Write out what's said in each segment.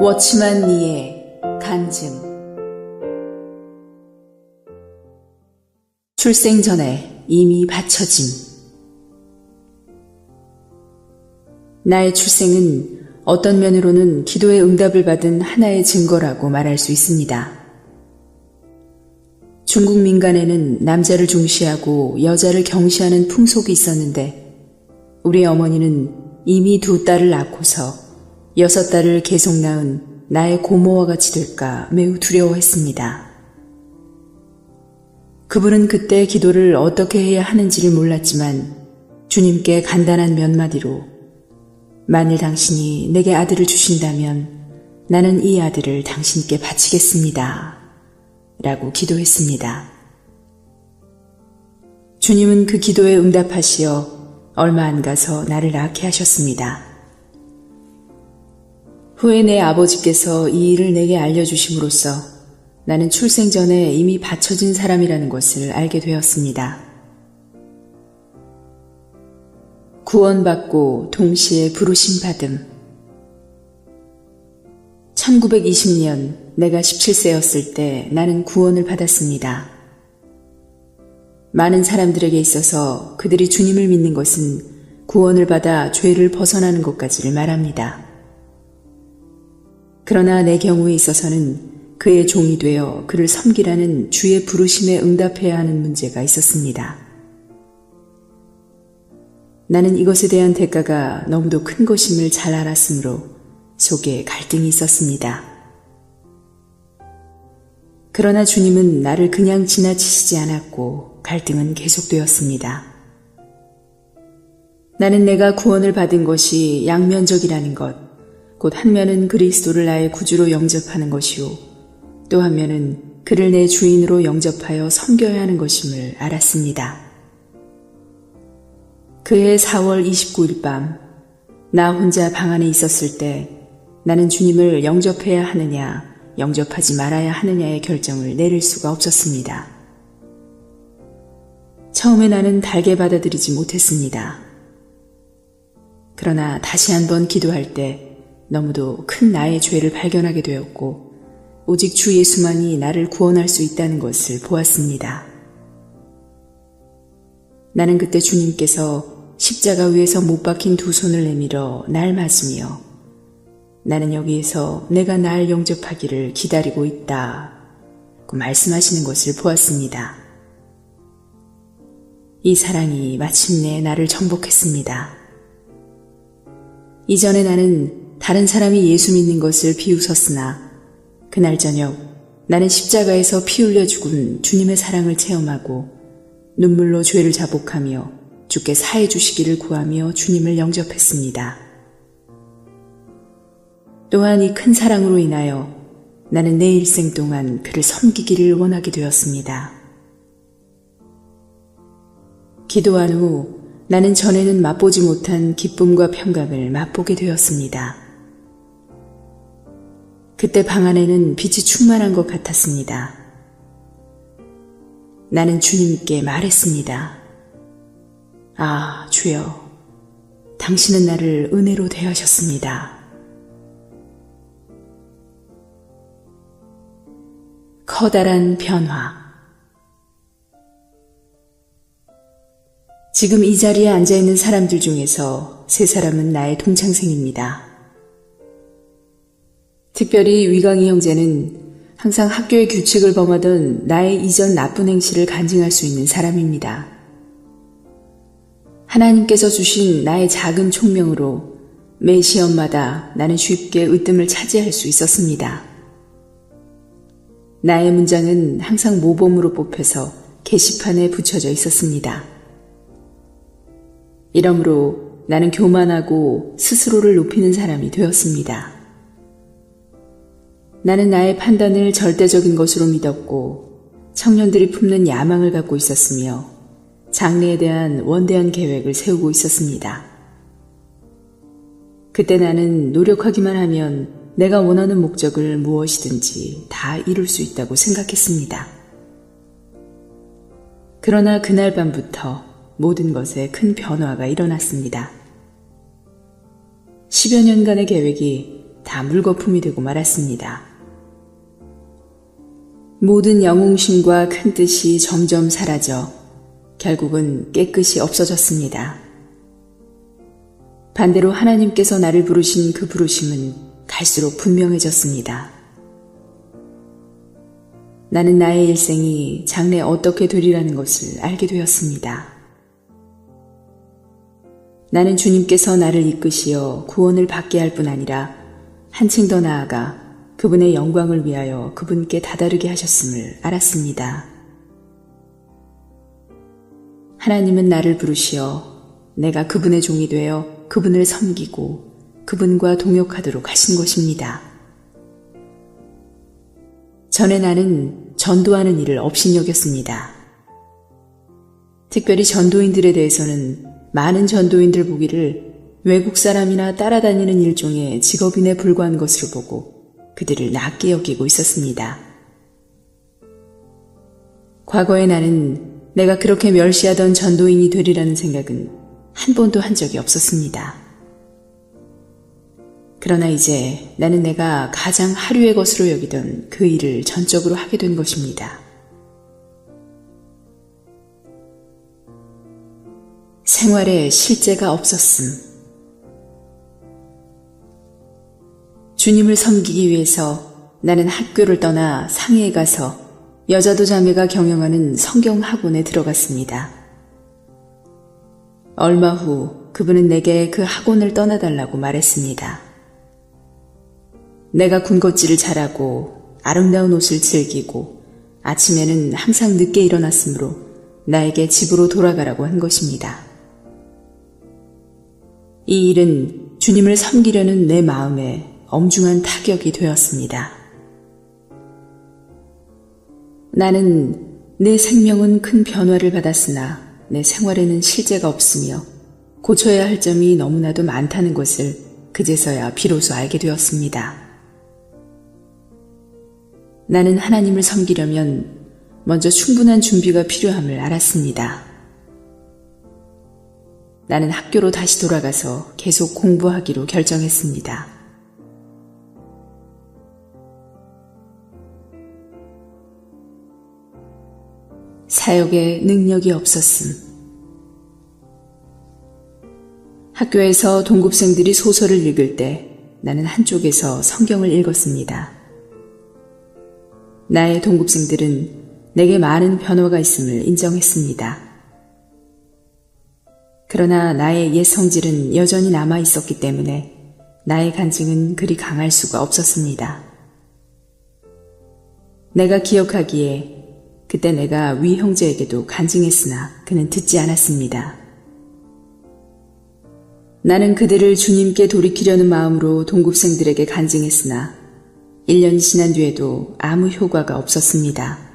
워치만 니의 간증. 출생 전에 이미 바쳐짐. 나의 출생은 어떤 면으로는 기도의 응답을 받은 하나의 증거라고 말할 수 있습니다. 중국 민간에는 남자를 중시하고 여자를 경시하는 풍속이 있었는데 우리 어머니는 이미 2딸을 낳고서 6딸을 계속 낳은 나의 고모와 같이 될까 매우 두려워했습니다. 그분은 그때 기도를 어떻게 해야 하는지를 몰랐지만 주님께 간단한 몇 마디로 만일 당신이 내게 아들을 주신다면 나는 이 아들을 당신께 바치겠습니다. 라고 기도했습니다. 주님은 그 기도에 응답하시어 얼마 안 가서 나를 낳게 하셨습니다. 후에 내 아버지께서 이 일을 내게 알려주심으로써 나는 출생 전에 이미 바쳐진 사람이라는 것을 알게 되었습니다. 구원받고 동시에 부르심 받음. 1920년 내가 17세였을 때 나는 구원을 받았습니다. 많은 사람들에게 있어서 그들이 주님을 믿는 것은 구원을 받아 죄를 벗어나는 것까지를 말합니다. 그러나 내 경우에 있어서는 그의 종이 되어 그를 섬기라는 주의 부르심에 응답해야 하는 문제가 있었습니다. 나는 이것에 대한 대가가 너무도 큰 것임을 잘 알았으므로 속에 갈등이 있었습니다. 그러나 주님은 나를 그냥 지나치시지 않았고 갈등은 계속되었습니다. 나는 내가 구원을 받은 것이 양면적이라는 것, 곧 한 면은 그리스도를 나의 구주로 영접하는 것이요 또 한 면은 그를 내 주인으로 영접하여 섬겨야 하는 것임을 알았습니다. 그해 4월 29일 밤, 나 혼자 방 안에 있었을 때 나는 주님을 영접해야 하느냐, 영접하지 말아야 하느냐의 결정을 내릴 수가 없었습니다. 처음에 나는 달게 받아들이지 못했습니다. 그러나 다시 한번 기도할 때 너무도 큰 나의 죄를 발견하게 되었고 오직 주 예수만이 나를 구원할 수 있다는 것을 보았습니다. 나는 그때 주님께서 십자가 위에서 못 박힌 2 손을 내밀어 날 맞으며 나는 여기에서 내가 날 영접하기를 기다리고 있다 고 말씀하시는 것을 보았습니다. 이 사랑이 마침내 나를 정복했습니다. 이전에 나는 다른 사람이 예수 믿는 것을 비웃었으나 그날 저녁 나는 십자가에서 피 흘려 죽은 주님의 사랑을 체험하고 눈물로 죄를 자복하며 주께 사해 주시기를 구하며 주님을 영접했습니다. 또한 이 큰 사랑으로 인하여 나는 내 일생 동안 그를 섬기기를 원하게 되었습니다. 기도한 후 나는 전에는 맛보지 못한 기쁨과 평강을 맛보게 되었습니다. 그때 방 안에는 빛이 충만한 것 같았습니다. 나는 주님께 말했습니다. 아, 주여, 당신은 나를 은혜로 대하셨습니다. 커다란 변화. 지금 이 자리에 앉아있는 사람들 중에서 3사람은 나의 동창생입니다. 특별히 위강희 형제는 항상 학교의 규칙을 범하던 나의 이전 나쁜 행실을 간증할 수 있는 사람입니다. 하나님께서 주신 나의 작은 총명으로 매 시험마다 나는 쉽게 으뜸을 차지할 수 있었습니다. 나의 문장은 항상 모범으로 뽑혀서 게시판에 붙여져 있었습니다. 이러므로 나는 교만하고 스스로를 높이는 사람이 되었습니다. 나는 나의 판단을 절대적인 것으로 믿었고 청년들이 품는 야망을 갖고 있었으며 장래에 대한 원대한 계획을 세우고 있었습니다. 그때 나는 노력하기만 하면 내가 원하는 목적을 무엇이든지 다 이룰 수 있다고 생각했습니다. 그러나 그날 밤부터 모든 것에 큰 변화가 일어났습니다. 10여 년간의 계획이 다 물거품이 되고 말았습니다. 모든 영웅심과 큰 뜻이 점점 사라져 결국은 깨끗이 없어졌습니다. 반대로 하나님께서 나를 부르신 그 부르심은 갈수록 분명해졌습니다. 나는 나의 일생이 장래 어떻게 되리라는 것을 알게 되었습니다. 나는 주님께서 나를 이끄시어 구원을 받게 할 뿐 아니라 한층 더 나아가 그분의 영광을 위하여 그분께 다다르게 하셨음을 알았습니다. 하나님은 나를 부르시어 내가 그분의 종이 되어 그분을 섬기고 그분과 동역하도록 하신 것입니다. 전에 나는 전도하는 일을 업신여겼습니다. 특별히 전도인들에 대해서는 많은 전도인들 보기를 외국 사람이나 따라다니는 일종의 직업인에 불과한 것으로 보고 그들을 낮게 여기고 있었습니다. 과거에 나는 내가 그렇게 멸시하던 전도인이 되리라는 생각은 한 번도 한 적이 없었습니다. 그러나 이제 나는 내가 가장 하류의 것으로 여기던 그 일을 전적으로 하게 된 것입니다. 생활에 실제가 없었음. 주님을 섬기기 위해서 나는 학교를 떠나 상해에 가서 여자도 자매가 경영하는 성경학원에 들어갔습니다. 얼마 후 그분은 내게 그 학원을 떠나달라고 말했습니다. 내가 군것질을 잘하고 아름다운 옷을 즐기고 아침에는 항상 늦게 일어났으므로 나에게 집으로 돌아가라고 한 것입니다. 이 일은 주님을 섬기려는 내 마음에 엄중한 타격이 되었습니다. 나는 내 생명은 큰 변화를 받았으나 내 생활에는 실제가 없으며 고쳐야 할 점이 너무나도 많다는 것을 그제서야 비로소 알게 되었습니다. 나는 하나님을 섬기려면 먼저 충분한 준비가 필요함을 알았습니다. 나는 학교로 다시 돌아가서 계속 공부하기로 결정했습니다. 사역에 능력이 없었음. 학교에서 동급생들이 소설을 읽을 때 나는 한쪽에서 성경을 읽었습니다. 나의 동급생들은 내게 많은 변화가 있음을 인정했습니다. 그러나 나의 옛 성질은 여전히 남아 있었기 때문에 나의 간증은 그리 강할 수가 없었습니다. 내가 기억하기에 그때 내가 위 형제에게도 간증했으나 그는 듣지 않았습니다. 나는 그들을 주님께 돌이키려는 마음으로 동급생들에게 간증했으나 1년이 지난 뒤에도 아무 효과가 없었습니다.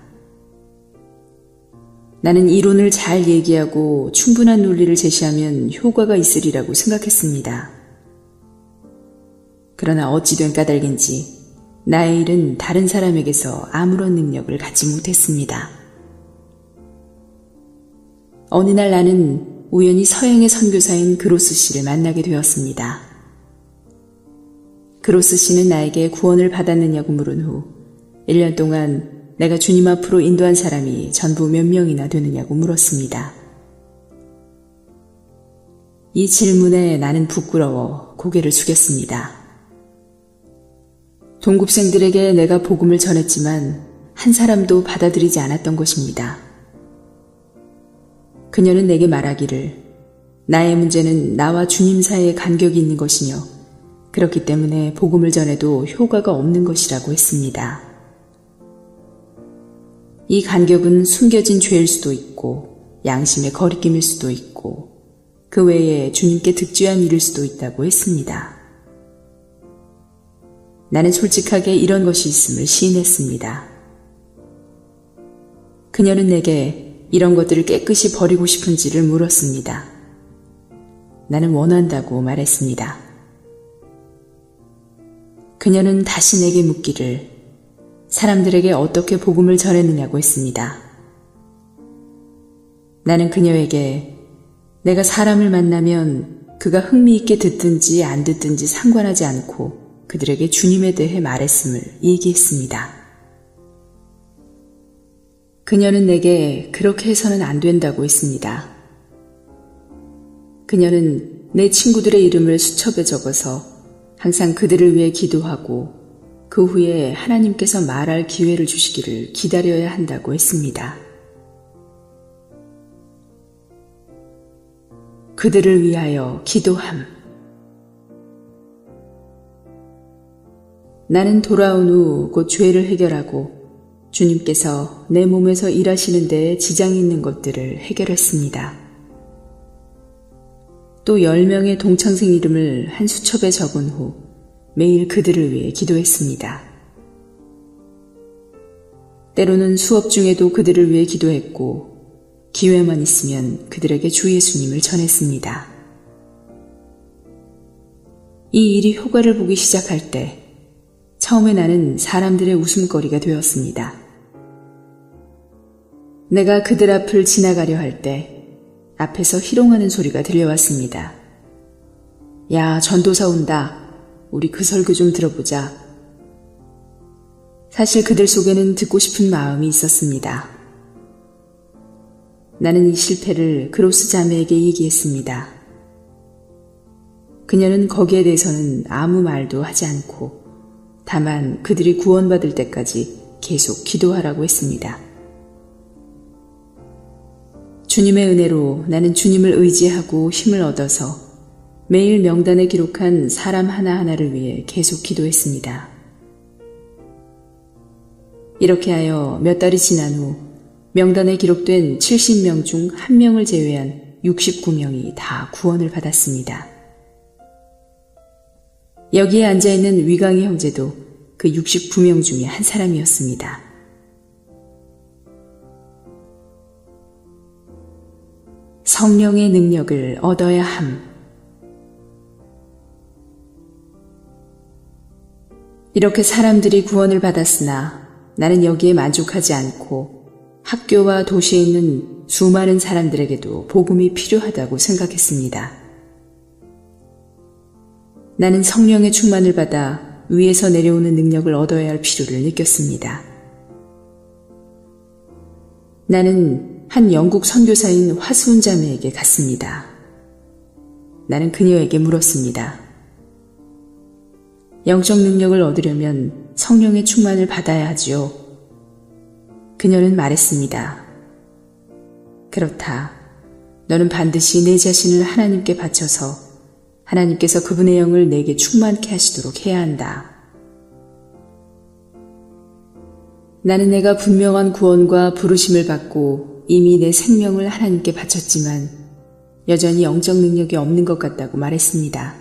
나는 이론을 잘 얘기하고 충분한 논리를 제시하면 효과가 있으리라고 생각했습니다. 그러나 어찌된 까닭인지 나의 일은 다른 사람에게서 아무런 능력을 갖지 못했습니다. 어느 날 나는 우연히 서양의 선교사인 그로스 씨를 만나게 되었습니다. 그로스 씨는 나에게 구원을 받았느냐고 물은 후 1년 동안 내가 주님 앞으로 인도한 사람이 전부 몇 명이나 되느냐고 물었습니다. 이 질문에 나는 부끄러워 고개를 숙였습니다. 동급생들에게 내가 복음을 전했지만 한 사람도 받아들이지 않았던 것입니다. 그녀는 내게 말하기를 나의 문제는 나와 주님 사이에 간격이 있는 것이며 그렇기 때문에 복음을 전해도 효과가 없는 것이라고 했습니다. 이 간격은 숨겨진 죄일 수도 있고 양심의 거리낌일 수도 있고 그 외에 주님께 득죄한 일일 수도 있다고 했습니다. 나는 솔직하게 이런 것이 있음을 시인했습니다. 그녀는 내게 이런 것들을 깨끗이 버리고 싶은지를 물었습니다. 나는 원한다고 말했습니다. 그녀는 다시 내게 묻기를 사람들에게 어떻게 복음을 전했느냐고 했습니다. 나는 그녀에게 내가 사람을 만나면 그가 흥미있게 듣든지 안 듣든지 상관하지 않고 그들에게 주님에 대해 말했음을 얘기했습니다. 그녀는 내게 그렇게 해서는 안 된다고 했습니다. 그녀는 내 친구들의 이름을 수첩에 적어서 항상 그들을 위해 기도하고 그 후에 하나님께서 말할 기회를 주시기를 기다려야 한다고 했습니다. 그들을 위하여 기도함. 나는 돌아온 후 곧 죄를 해결하고 주님께서 내 몸에서 일하시는 데에 지장이 있는 것들을 해결했습니다. 또 10명의 동창생 이름을 한 수첩에 적은 후 매일 그들을 위해 기도했습니다. 때로는 수업 중에도 그들을 위해 기도했고 기회만 있으면 그들에게 주 예수님을 전했습니다. 이 일이 효과를 보기 시작할 때 처음에 나는 사람들의 웃음거리가 되었습니다. 내가 그들 앞을 지나가려 할 때 앞에서 희롱하는 소리가 들려왔습니다. 야, 전도사 온다. 우리 그 설교 좀 들어보자. 사실 그들 속에는 듣고 싶은 마음이 있었습니다. 나는 이 실패를 그로스 자매에게 얘기했습니다. 그녀는 거기에 대해서는 아무 말도 하지 않고 다만 그들이 구원받을 때까지 계속 기도하라고 했습니다. 주님의 은혜로 나는 주님을 의지하고 힘을 얻어서 매일 명단에 기록한 사람 하나하나를 위해 계속 기도했습니다. 이렇게 하여 몇 달이 지난 후 명단에 기록된 70명 중 1명을 제외한 69명이 다 구원을 받았습니다. 여기에 앉아있는 위강희 형제도 그 69명 중에 한 사람이었습니다. 성령의 능력을 얻어야 함. 이렇게 사람들이 구원을 받았으나 나는 여기에 만족하지 않고 학교와 도시에 있는 수많은 사람들에게도 복음이 필요하다고 생각했습니다. 나는 성령의 충만을 받아 위에서 내려오는 능력을 얻어야 할 필요를 느꼈습니다. 나는 한 영국 선교사인 화수은 자매에게 갔습니다. 나는 그녀에게 물었습니다. 영적 능력을 얻으려면 성령의 충만을 받아야 하지요. 그녀는 말했습니다. 그렇다. 너는 반드시 내 자신을 하나님께 바쳐서 하나님께서 그분의 영을 내게 충만케 하시도록 해야 한다. 나는 내가 분명한 구원과 부르심을 받고 이미 내 생명을 하나님께 바쳤지만 여전히 영적 능력이 없는 것 같다고 말했습니다.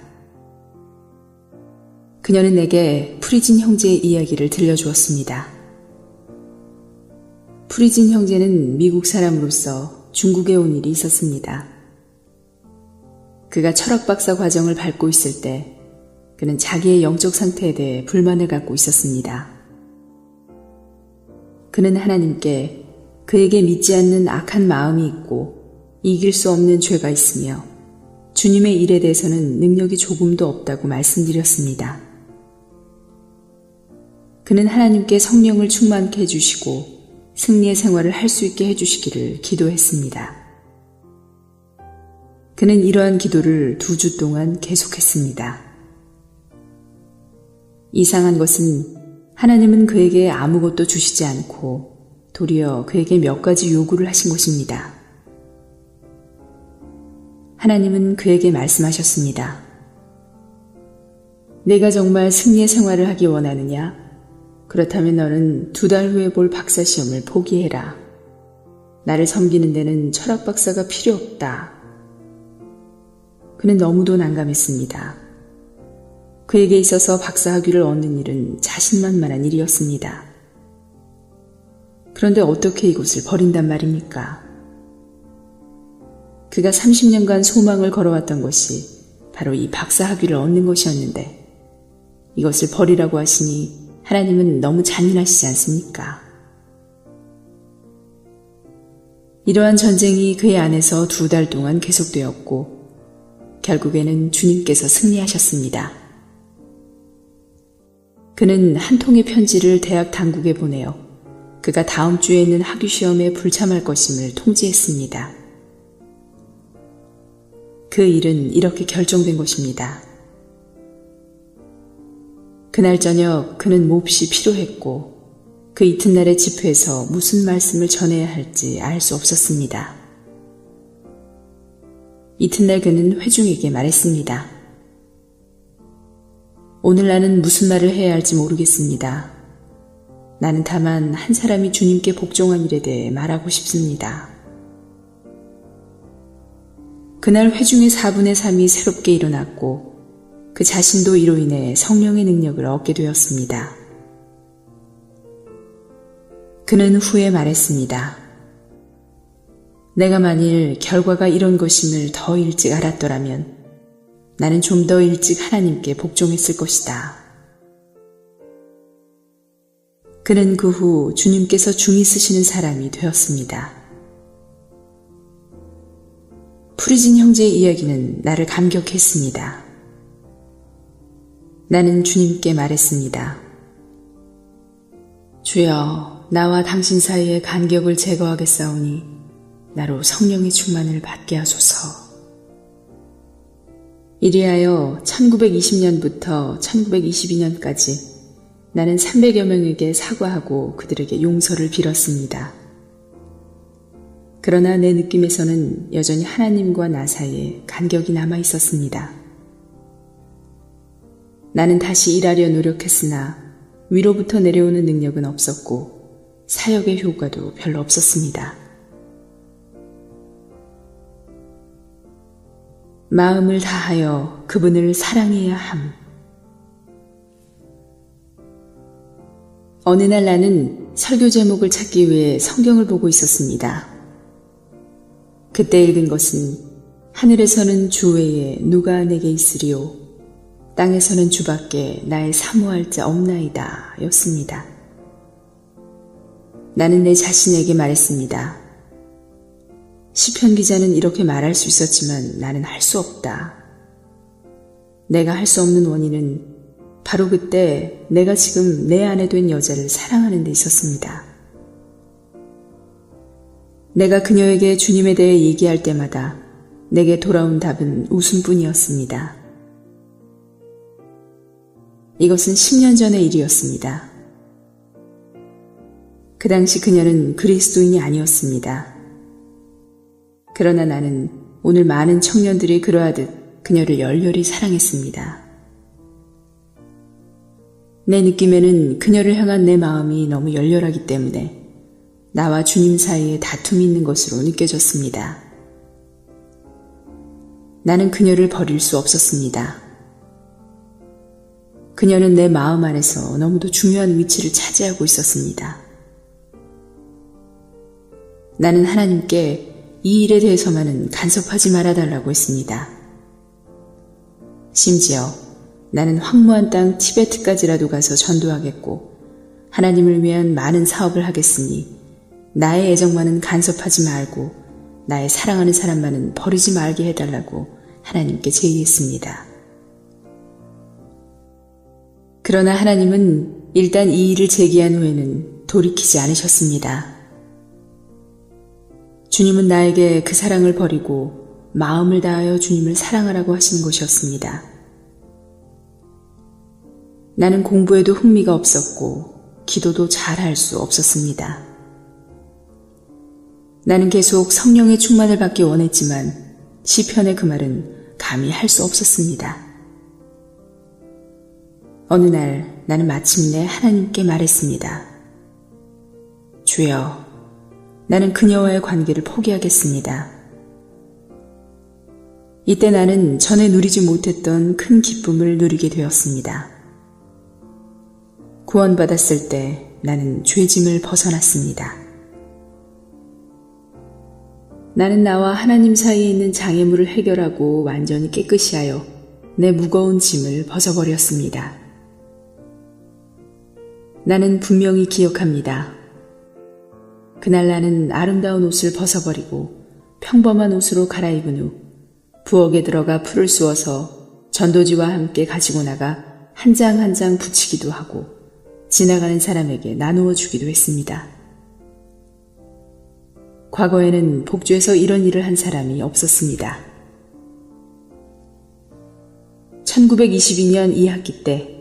그녀는 내게 프리진 형제의 이야기를 들려주었습니다. 프리진 형제는 미국 사람으로서 중국에 온 일이 있었습니다. 그가 철학 박사 과정을 밟고 있을 때 그는 자기의 영적 상태에 대해 불만을 갖고 있었습니다. 그는 하나님께 그에게 믿지 않는 악한 마음이 있고 이길 수 없는 죄가 있으며 주님의 일에 대해서는 능력이 조금도 없다고 말씀드렸습니다. 그는 하나님께 성령을 충만케 해주시고 승리의 생활을 할 수 있게 해주시기를 기도했습니다. 그는 이러한 기도를 2주 동안 계속했습니다. 이상한 것은 하나님은 그에게 아무것도 주시지 않고 도리어 그에게 몇 가지 요구를 하신 것입니다. 하나님은 그에게 말씀하셨습니다. 내가 정말 승리의 생활을 하기 원하느냐? 그렇다면 너는 2달 후에 볼 박사시험을 포기해라. 나를 섬기는 데는 철학 박사가 필요 없다. 그는 너무도 난감했습니다. 그에게 있어서 박사 학위를 얻는 일은 자신만만한 일이었습니다. 그런데 어떻게 이곳을 버린단 말입니까? 그가 30년간 소망을 걸어왔던 것이 바로 이 박사 학위를 얻는 것이었는데 이것을 버리라고 하시니 하나님은 너무 잔인하시지 않습니까? 이러한 전쟁이 그의 안에서 2달 동안 계속되었고 결국에는 주님께서 승리하셨습니다. 그는 한 통의 편지를 대학 당국에 보내어 그가 다음 주에 있는 학위 시험에 불참할 것임을 통지했습니다. 그 일은 이렇게 결정된 것입니다. 그날 저녁 그는 몹시 피로했고 그 이튿날의 집회에서 무슨 말씀을 전해야 할지 알 수 없었습니다. 이튿날 그는 회중에게 말했습니다. 오늘 나는 무슨 말을 해야 할지 모르겠습니다. 나는 다만 한 사람이 주님께 복종한 일에 대해 말하고 싶습니다. 그날 회중의 4분의 3이 새롭게 일어났고 그 자신도 이로 인해 성령의 능력을 얻게 되었습니다. 그는 후에 말했습니다. 내가 만일 결과가 이런 것임을 더 일찍 알았더라면 나는 좀 더 일찍 하나님께 복종했을 것이다. 그는 그 후 주님께서 중히 쓰시는 사람이 되었습니다. 프리진 형제의 이야기는 나를 감격했습니다. 나는 주님께 말했습니다. 주여, 나와 당신 사이의 간격을 제거하겠사오니 나로 성령의 충만을 받게 하소서. 이리하여 1920년부터 1922년까지 나는 300여 명에게 사과하고 그들에게 용서를 빌었습니다. 그러나 내 느낌에서는 여전히 하나님과 나 사이에 간격이 남아 있었습니다. 나는 다시 일하려 노력했으나 위로부터 내려오는 능력은 없었고 사역의 효과도 별로 없었습니다. 마음을 다하여 그분을 사랑해야 함. 어느 날 나는 설교 제목을 찾기 위해 성경을 보고 있었습니다. 그때 읽은 것은 하늘에서는 주 외에 누가 내게 있으리요 땅에서는 주밖에 나의 사모할 자 없나이다 였습니다. 나는 내 자신에게 말했습니다. 시편 기자는 이렇게 말할 수 있었지만 나는 할 수 없다. 내가 할 수 없는 원인은 바로 그때 내가 지금 내 아내 된 여자를 사랑하는 데 있었습니다. 내가 그녀에게 주님에 대해 얘기할 때마다 내게 돌아온 답은 웃음뿐이었습니다. 이것은 10년 전의 일이었습니다. 그 당시 그녀는 그리스도인이 아니었습니다. 그러나 나는 오늘 많은 청년들이 그러하듯 그녀를 열렬히 사랑했습니다. 내 느낌에는 그녀를 향한 내 마음이 너무 열렬하기 때문에 나와 주님 사이에 다툼이 있는 것으로 느껴졌습니다. 나는 그녀를 버릴 수 없었습니다. 그녀는 내 마음 안에서 너무도 중요한 위치를 차지하고 있었습니다. 나는 하나님께 이 일에 대해서만은 간섭하지 말아달라고 했습니다. 심지어 나는 황무한 땅 티베트까지라도 가서 전도하겠고 하나님을 위한 많은 사업을 하겠으니 나의 애정만은 간섭하지 말고 나의 사랑하는 사람만은 버리지 말게 해달라고 하나님께 제의했습니다. 그러나 하나님은 일단 이 일을 제기한 후에는 돌이키지 않으셨습니다. 주님은 나에게 그 사랑을 버리고 마음을 다하여 주님을 사랑하라고 하시는 것이었습니다. 나는 공부에도 흥미가 없었고 기도도 잘 할 수 없었습니다. 나는 계속 성령의 충만을 받기 원했지만 시편의 그 말은 감히 할 수 없었습니다. 어느 날 나는 마침내 하나님께 말했습니다. 주여, 나는 그녀와의 관계를 포기하겠습니다. 이때 나는 전에 누리지 못했던 큰 기쁨을 누리게 되었습니다. 구원받았을 때 나는 죄짐을 벗어났습니다. 나는 나와 하나님 사이에 있는 장애물을 해결하고 완전히 깨끗이 하여 내 무거운 짐을 벗어버렸습니다. 나는 분명히 기억합니다. 그날 나는 아름다운 옷을 벗어버리고 평범한 옷으로 갈아입은 후 부엌에 들어가 풀을 쑤어서 전도지와 함께 가지고 나가 한 장 한 장 붙이기도 하고 지나가는 사람에게 나누어 주기도 했습니다. 과거에는 복주에서 이런 일을 한 사람이 없었습니다. 1922년 2학기 때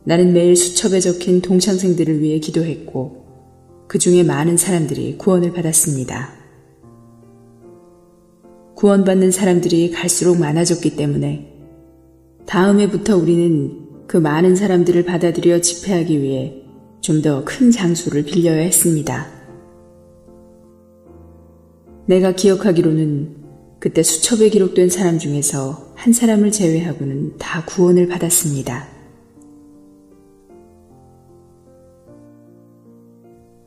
나는 매일 수첩에 적힌 동창생들을 위해 기도했고 그 중에 많은 사람들이 구원을 받았습니다. 구원받는 사람들이 갈수록 많아졌기 때문에 다음 해부터 우리는 그 많은 사람들을 받아들여 집회하기 위해 좀 더 큰 장소를 빌려야 했습니다. 내가 기억하기로는 그때 수첩에 기록된 사람 중에서 한 사람을 제외하고는 다 구원을 받았습니다.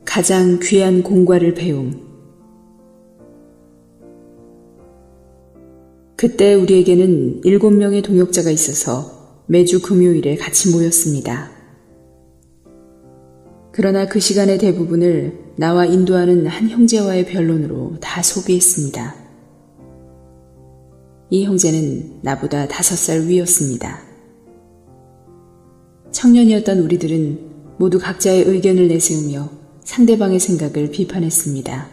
가장 귀한 공과를 배움. 그때 우리에게는 7명의 동역자가 있어서 매주 금요일에 같이 모였습니다. 그러나 그 시간의 대부분을 나와 인도하는 한 형제와의 변론으로 다 소비했습니다. 이 형제는 나보다 5살 위였습니다. 청년이었던 우리들은 모두 각자의 의견을 내세우며 상대방의 생각을 비판했습니다.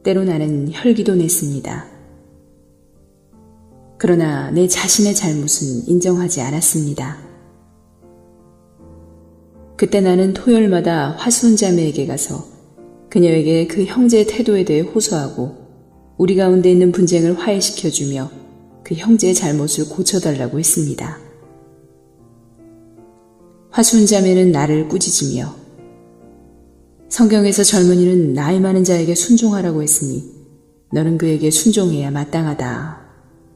때로 나는 혈기도 냈습니다. 그러나 내 자신의 잘못은 인정하지 않았습니다. 그때 나는 토요일마다 화수은 자매에게 가서 그녀에게 그 형제의 태도에 대해 호소하고 우리 가운데 있는 분쟁을 화해시켜주며 그 형제의 잘못을 고쳐달라고 했습니다. 화수은 자매는 나를 꾸짖으며 성경에서 젊은이는 나이 많은 자에게 순종하라고 했으니 너는 그에게 순종해야 마땅하다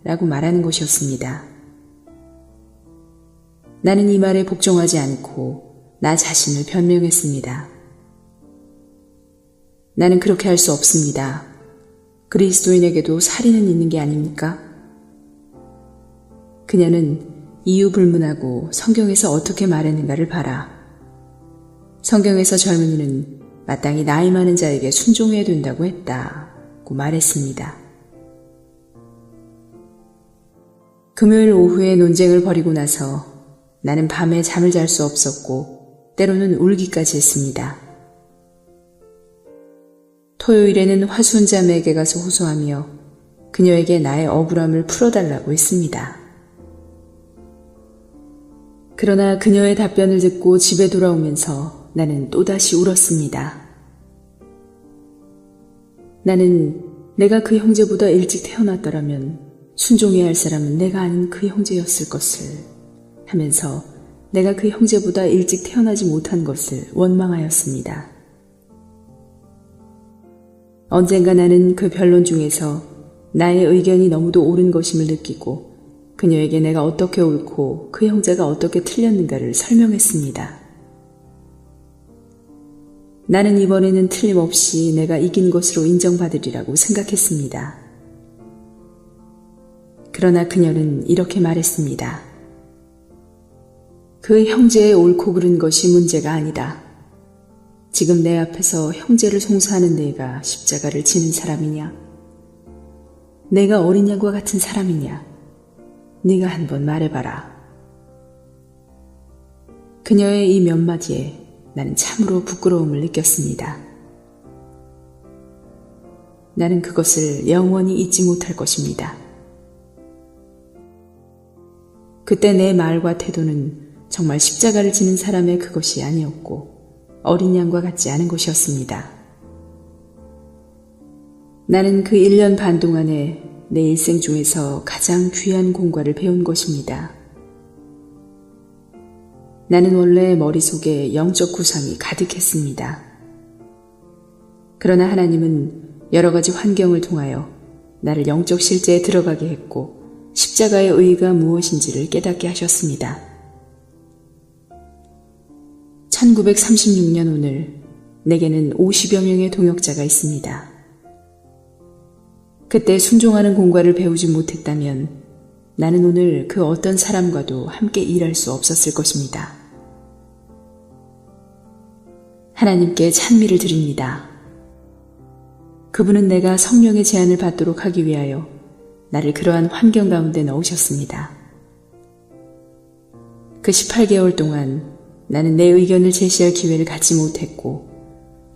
라고 말하는 것이었습니다. 나는 이 말에 복종하지 않고 나 자신을 변명했습니다. 나는 그렇게 할 수 없습니다. 그리스도인에게도 살인은 있는 게 아닙니까? 그녀는 이유 불문하고 성경에서 어떻게 말했는가를 봐라. 성경에서 젊은이는 마땅히 나이 많은 자에게 순종해야 된다고 했다고 말했습니다. 금요일 오후에 논쟁을 벌이고 나서 나는 밤에 잠을 잘 수 없었고 때로는 울기까지 했습니다. 토요일에는 화수은 자매에게 가서 호소하며 그녀에게 나의 억울함을 풀어달라고 했습니다. 그러나 그녀의 답변을 듣고 집에 돌아오면서 나는 또다시 울었습니다. 나는 내가 그 형제보다 일찍 태어났더라면 순종해야 할 사람은 내가 아닌 그 형제였을 것을 하면서 내가 그 형제보다 일찍 태어나지 못한 것을 원망하였습니다. 언젠가 나는 그 변론 중에서 나의 의견이 너무도 옳은 것임을 느끼고 그녀에게 내가 어떻게 옳고 그 형제가 어떻게 틀렸는가를 설명했습니다. 나는 이번에는 틀림없이 내가 이긴 것으로 인정받으리라고 생각했습니다. 그러나 그녀는 이렇게 말했습니다. 그 형제의 옳고 그른 것이 문제가 아니다. 지금 내 앞에서 형제를 송사하는 내가 십자가를 지는 사람이냐? 내가 어린 양과 같은 사람이냐? 네가 한번 말해봐라. 그녀의 이 몇 마디에 나는 참으로 부끄러움을 느꼈습니다. 나는 그것을 영원히 잊지 못할 것입니다. 그때 내 말과 태도는 정말 십자가를 지는 사람의 그것이 아니었고 어린 양과 같지 않은 것이었습니다. 나는 그 1년 반 동안에 내 일생 중에서 가장 귀한 공과를 배운 것입니다. 나는 원래 머릿속에 영적 구상이 가득했습니다. 그러나 하나님은 여러 가지 환경을 통하여 나를 영적 실제에 들어가게 했고 십자가의 의의가 무엇인지를 깨닫게 하셨습니다. 1936년 오늘 내게는 50여 명의 동역자가 있습니다. 그때 순종하는 공과를 배우지 못했다면 나는 오늘 그 어떤 사람과도 함께 일할 수 없었을 것입니다. 하나님께 찬미를 드립니다. 그분은 내가 성령의 제안을 받도록 하기 위하여 나를 그러한 환경 가운데 넣으셨습니다. 그 18개월 동안 나는 내 의견을 제시할 기회를 갖지 못했고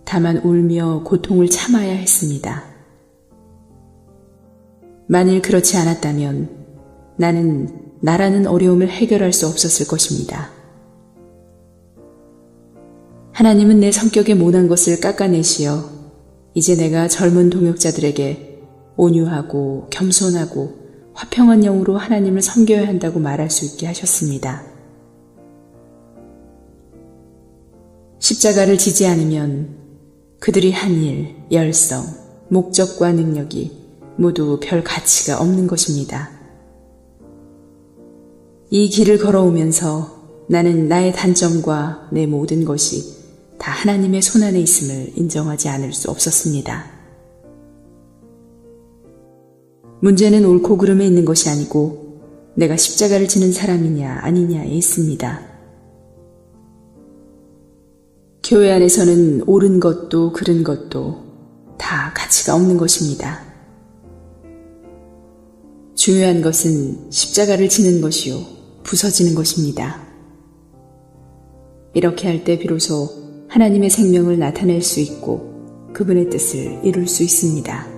다만 울며 고통을 참아야 했습니다. 만일 그렇지 않았다면 나는 나라는 어려움을 해결할 수 없었을 것입니다. 하나님은 내 성격의 모난 것을 깎아내시어 이제 내가 젊은 동역자들에게 온유하고 겸손하고 화평한 영으로 하나님을 섬겨야 한다고 말할 수 있게 하셨습니다. 십자가를 지지 않으면 그들이 한 일, 열성, 목적과 능력이 모두 별 가치가 없는 것입니다. 이 길을 걸어오면서 나는 나의 단점과 내 모든 것이 다 하나님의 손안에 있음을 인정하지 않을 수 없었습니다. 문제는 옳고 그름에 있는 것이 아니고 내가 십자가를 지는 사람이냐 아니냐에 있습니다. 교회 안에서는 옳은 것도 그른 것도 다 가치가 없는 것입니다. 중요한 것은 십자가를 지는 것이요 부서지는 것입니다. 이렇게 할 때 비로소 하나님의 생명을 나타낼 수 있고 그분의 뜻을 이룰 수 있습니다.